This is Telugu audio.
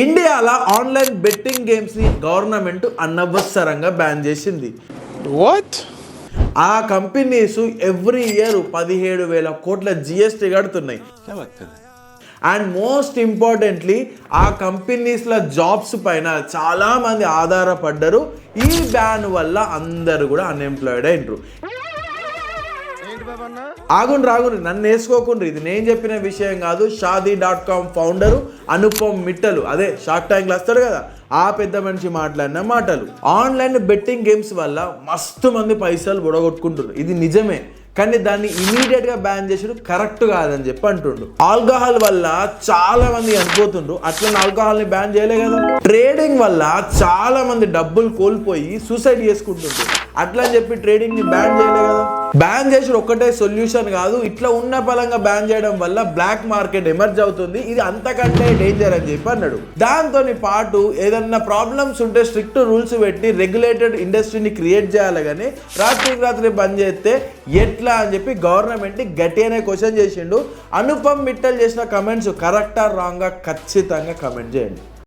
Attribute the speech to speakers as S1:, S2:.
S1: ఇండియాలో ఆన్లైన్ బెట్టింగ్ గేమ్స్ ని గవర్నమెంట్ అనవసరంగా బ్యాన్ చేసింది. ఆ కంపెనీస్ ఎవ్రీ ఇయర్ 17,000 కోట్ల GST కడుతున్నాయి. అండ్ మోస్ట్ ఇంపార్టెంట్లీ ఆ కంపెనీస్ల జాబ్స్ పైన చాలా మంది ఆధారపడ్డారు. ఈ బ్యాన్ వల్ల అందరూ కూడా అన్ఎంప్లాయిడ్ అయినరు. ఆగుండ్రి నన్ను వేసుకోకుండా, ఇది నేను చెప్పిన విషయం కాదు. Shaadi.com ఫౌండరు అనుపమ్ మిట్టల్, అదే షార్క్ ట్యాంక్లో వస్తాడు కదా, ఆ పెద్ద మనిషి మాట్లాడిన మాటలు. ఆన్లైన్ బెట్టింగ్ గేమ్స్ వల్ల మస్తు మంది పైసలు బుడగొట్టుకుంటారు, ఇది నిజమే. కానీ దాన్ని ఇమీడియట్గా బ్యాన్ చేసాడు కరెక్ట్ కాదని చెప్పి అంటుండు. ఆల్కహాల్ వల్ల చాలా మంది చనిపోతుండ్రు, అట్లా ఆల్కహాల్ని బ్యాన్ చేయలే కదా. ట్రేడింగ్ వల్ల చాలా మంది డబ్బులు కోల్పోయి సూసైడ్ చేసుకుంటుండ్రు, అట్లా అని చెప్పి ట్రేడింగ్ని బ్యాన్ చేయలే కదా. బ్యాన్ చేసి ఒక్కటే సొల్యూషన్ కాదు, ఇట్లా ఉన్న పలంగా బ్యాన్ చేయడం వల్ల బ్లాక్ మార్కెట్ ఎమర్జ్ అవుతుంది, ఇది అంతకంటే డేంజర్ అని చెప్పి అన్నాడు. దాంతో పాటు ఏదన్నా ప్రాబ్లమ్స్ ఉంటే స్ట్రిక్ట్ రూల్స్ పెట్టి రెగ్యులేటెడ్ ఇండస్ట్రీని క్రియేట్ చేయాలి. కానీ రాత్రి బంద్ చేస్తే ఎట్లా అని చెప్పి గవర్నమెంట్ గట్టి అనే క్వశ్చన్ చేసిండు. అనుపమ్ మిట్టల్ చేసిన కమెంట్స్ కరెక్టా రాంగా ఖచ్చితంగా కమెంట్ చేయండి.